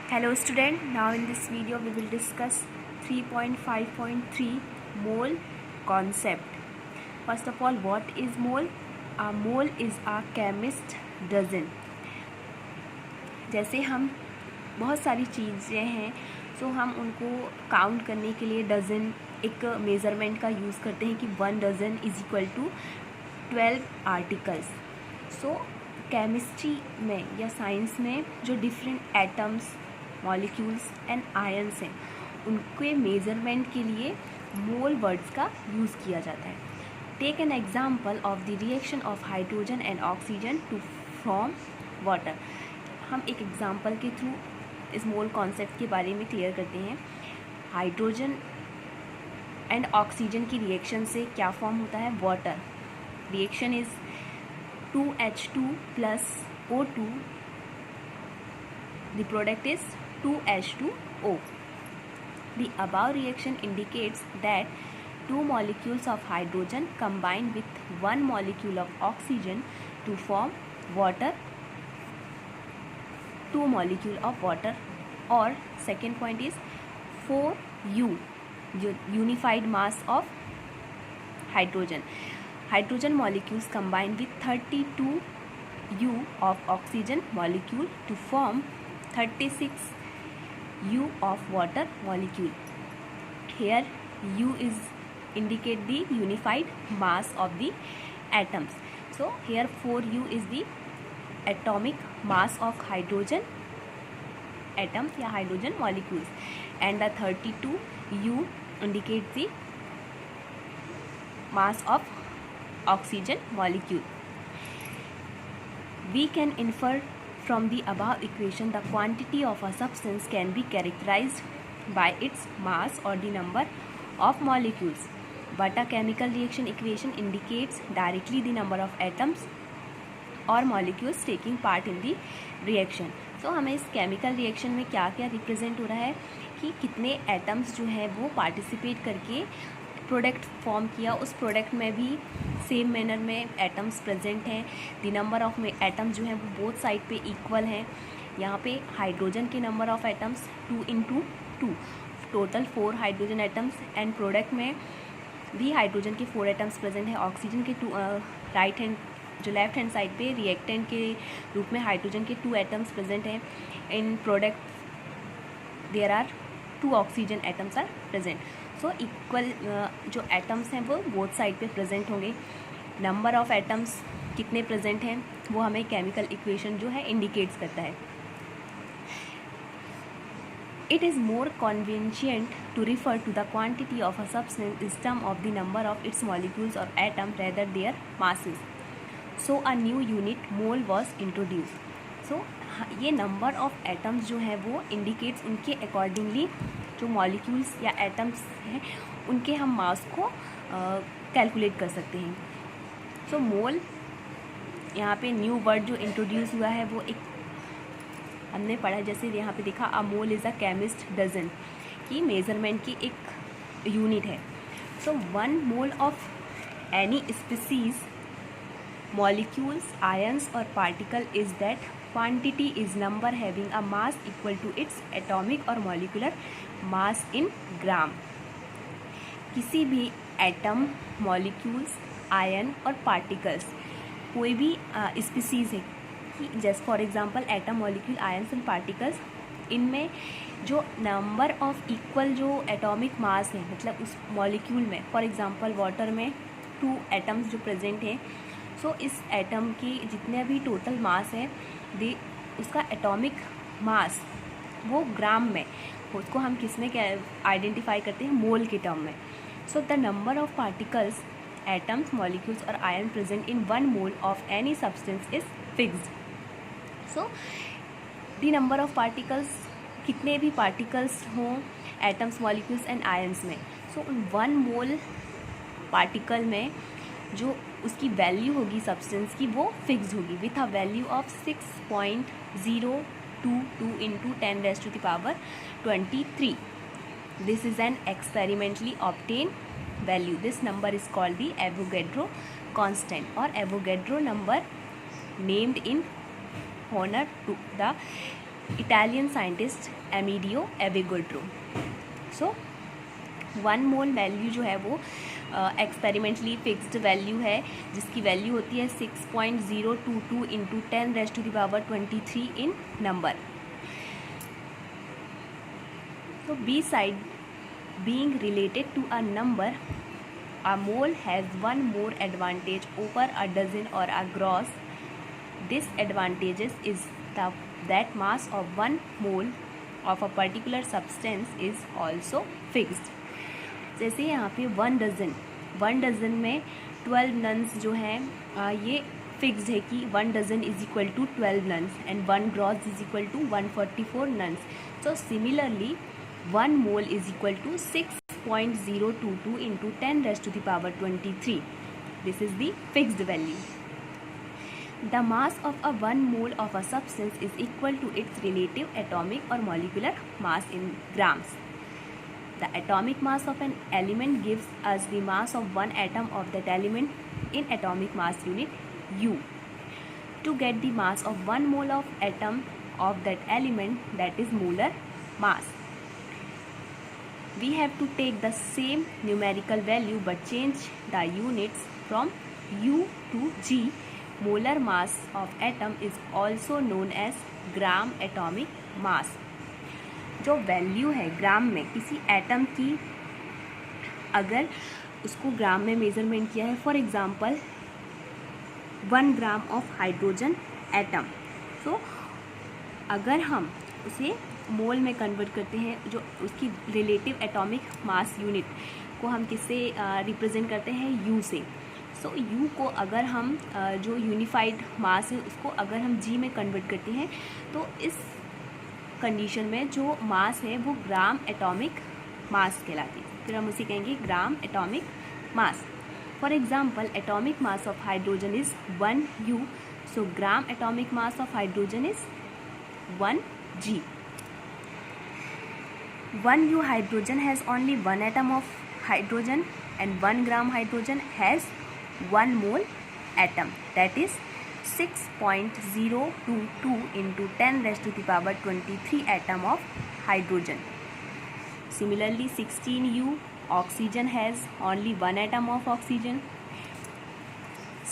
Hello student, now in this video we will discuss 3.5.3 mole concept. First of all, what is mole? A mole is a chemist dozen. जैसे हम बहुत सारी चीज़ें हैं तो हम उनको काउंट करने के लिए डज़न एक मेज़रमेंट का यूज़ करते हैं कि 1 dozen is equal to 12 articles. So chemistry में या साइंस में जो different atoms, molecules and ions हैं उनके मेज़रमेंट के लिए मोल वर्ड्स का यूज़ किया जाता है. Take an example of the reaction of hydrogen and oxygen to form water. हम एक एग्जाम्पल के थ्रू इस मोल कॉन्सेप्ट के बारे में क्लियर करते हैं. हाइड्रोजन एंड ऑक्सीजन की रिएक्शन से क्या फॉर्म होता है? Water. Reaction is 2H2 plus O2. The product is 2H2O. The above reaction indicates that two molecules of hydrogen combine with one molecule of oxygen to form water. Two molecule of water. Or second point is 4U, unified mass of hydrogen. Hydrogen molecules combine with 32U of oxygen molecule to form 36U of water molecule. Here U is indicate the unified mass of the atoms. So here 4U is the atomic mass of hydrogen atoms या hydrogen molecules, and the 32U indicates the mass of oxygen molecule. We can infer from the above equation the quantity of a substance can be characterized by its mass or the number of molecules. But a chemical reaction equation indicates directly the number of atoms or molecules taking part in the reaction. So हमें इस chemical reaction में क्या क्या represent हो रहा है कि कितने एटम्स जो हैं वो पार्टिसिपेट करके प्रोडक्ट फॉर्म किया. उस प्रोडक्ट में भी सेम मैनर में एटम्स प्रेजेंट हैं. द नंबर ऑफ एटम्स जो हैं वो बोथ साइड पे इक्वल हैं. यहाँ पे हाइड्रोजन के number of atoms 2 × 2, total 4 hydrogen atoms, and product में भी हाइड्रोजन के 4 एटम्स प्रेजेंट हैं. ऑक्सीजन के राइट हैंड जो लेफ्ट हैंड साइड पे रिएक्टेंट के रूप में हाइड्रोजन के 2 एटम्स प्रेजेंट हैं. In product there are 2 oxygen atoms are present. So equal जो एटम्स हैं वो बोथ साइड पे प्रेजेंट होंगे. नंबर ऑफ एटम्स कितने प्रेजेंट हैं वो हमें केमिकल इक्वेशन जो है इंडिकेट्स करता है. It is more convenient to refer to the quantity of a substance in terms of the number of its molecules or atoms rather their masses. So a new unit mole was introduced. So ये number of atoms जो हैं वो indicates उनके accordingly जो molecules या atoms हैं उनके हम मास को कैलकुलेट कर सकते हैं. सो मोल यहाँ पे न्यू वर्ड जो इंट्रोड्यूस हुआ है वो एक हमने पढ़ा, जैसे यहाँ पे देखा अ मोल इज़ अ केमिस्ट डजन की मेज़रमेंट की एक यूनिट है. सो 1 mole of any species molecules, ions or particle is that quantity is number having a mass equal to its atomic or molecular mass in gram. किसी भी atom, molecules, ion और particles कोई भी species है कि जैसे for example atom, molecule, ions and particles, इनमें जो नंबर ऑफ इक्वल जो एटॉमिक मास है, मतलब उस मॉलिक्यूल में फॉर एग्जांपल वाटर में 2 एटम्स जो प्रेजेंट हैं. सो इस एटम की जितने भी टोटल मास है उसका एटॉमिक मास वो ग्राम में, उसको हम किस में आइडेंटिफाई करते हैं? मोल के टर्म में. So the number of particles, atoms, molecules और ion present in 1 mole of any substance is fixed. So the number of particles, कितने भी पार्टिकल्स हों एटम्स, मॉलिक्यूल्स एंड आयन्स में, सो 1 मोल पार्टिकल में जो उसकी वैल्यू होगी सब्सटेंस की वो फिक्स होगी with a value of 6.022 × 10⁻23. This is an experimentally obtain value. This number is called the Avogadro constant और Avogadro number named in honor to the Italian scientist Amedeo Avogadro. So 1 mole value जो है वो experimentally fixed value है, जिसकी value होती है 6.022 into 10⁻23 in number. So beside being related to a number, a mole has one more advantage over a dozen or a gross. This advantage is that mass of 1 mole of a particular substance is also fixed. जैसे यहाँ पे 1 dozen में 12 nuns जो हैं ये fixed है कि 1 dozen is equal to 12 nos and 1 gross is equal to 144 nos. So similarly 1 mole is equal to 6.022 into 10⁻23. This is the fixed value. The mass of a 1 mole of a substance is equal to its relative atomic or molecular mass in grams. The atomic mass of an element gives us the mass of one atom of that element in atomic mass unit U. To get the mass of 1 mole of atom of that element, that is molar mass, we have to take the same numerical value but change the units from U to G. Molar mass of atom is also known as gram atomic mass. जो value है ग्राम में किसी atom की, अगर उसको ग्राम में measurement किया है, for example 1 gram of hydrogen atom, तो अगर हम उसे मोल में कन्वर्ट करते हैं, जो उसकी रिलेटिव एटॉमिक मास यूनिट को हम किससे रिप्रेजेंट करते हैं, यू से. सो यू को अगर हम जो यूनिफाइड मास है उसको अगर हम जी में कन्वर्ट करते हैं, तो इस कंडीशन में जो मास है वो ग्राम एटॉमिक मास कहलाती है. फिर हम उसे कहेंगे ग्राम atomic mass. For example atomic mass of hydrogen is 1 U. So gram atomic mass of hydrogen is 1 G. 1 U hydrogen has only 1 atom of hydrogen and 1 gram hydrogen has 1 mole atom, that is 6.022 into 10⁻23 atom of hydrogen. Similarly 16 U oxygen has only 1 atom of oxygen.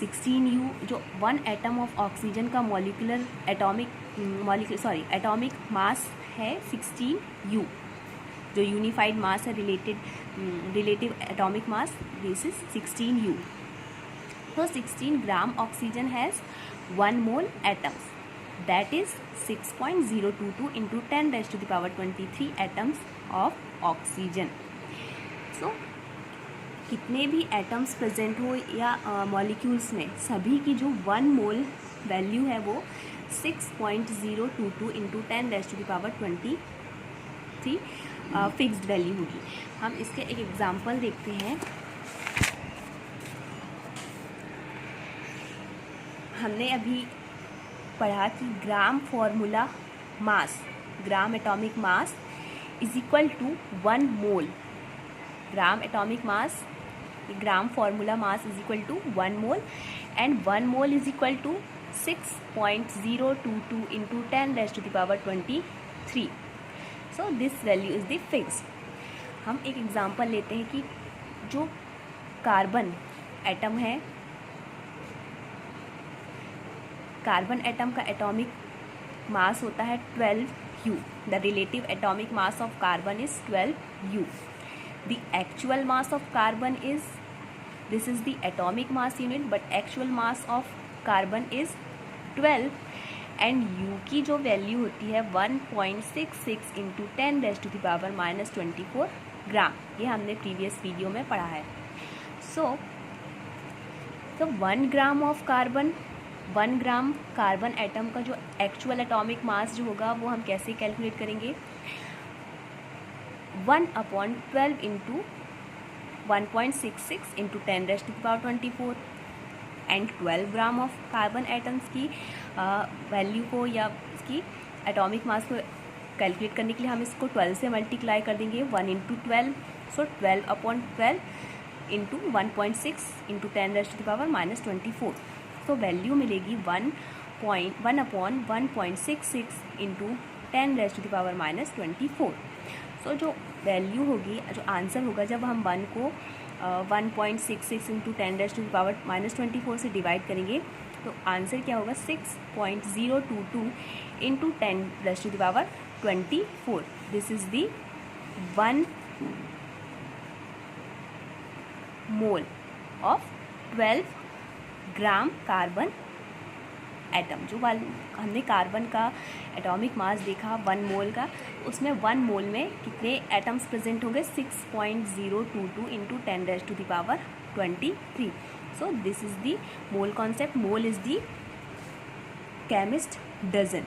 16 U जो 1 atom of oxygen का atomic मास है 16 U. जो unified मास है relative atomic mass, this is 16 U. So 16 gram oxygen has 1 mole atoms, that is 6.022 into 10⁻23 atoms of oxygen. So कितने भी atoms present हो या molecules में, सभी की जो 1 मोल वैल्यू है वो 6.022 इंटू 10⁻23 फिक्स्ड वैल्यू होगी. हम इसके एक एग्जांपल देखते हैं. हमने अभी पढ़ा कि gram formula mass, gram atomic mass is equal to 1 mole. Gram atomic mass, gram formula mass is equal to 1 mole and 1 mole is equal to 6.022 into 10⁻23. So this value is the fix. हम एक example लेते हैं कि जो carbon atom है, carbon atom का atomic mass होता है 12 U. The relative atomic mass of carbon is 12 U. The actual mass of carbon is, this is the atomic mass unit, but actual mass of carbon is 12 and U की जो value होती है 1.66 into 10⁻⁻24 ग्राम. ये हमने previous video में पढ़ा है. सो 1 gram of carbon, 1 gram carbon atom का जो एक्चुअल एटॉमिक मास जो होगा वो हम कैसे कैलकुलेट करेंगे, 1/12 into 1.66 into 10⁻24 and 12 gram of carbon atoms की वैल्यू को या इसकी एटॉमिक मास को कैलकुलेट करने के लिए हम इसको 12 से मल्टीप्लाई कर देंगे, 1 इंटू 12. सो 12/12 इंटू 1.6 इंटू 10⁻⁻24. तो वैल्यू मिलेगी 1/1.66 into 10 raise to the power -24। So जो वैल्यू होगी, जो आंसर होगा, जब हम 1 को 1.66 into 10 raise to the power -24 से डिवाइड करेंगे तो आंसर क्या होगा 6.022 into 10 raise to the power 24। This is the 1 mole of 12 gram carbon atom. जो हमने कार्बन का एटॉमिक मास देखा 1 मोल का, उसमें 1 मोल में कितने एटम्स प्रेजेंट होंगे 6.022 into 10 raise to the power 23। So this is the mole concept. Mole is the chemist dozen.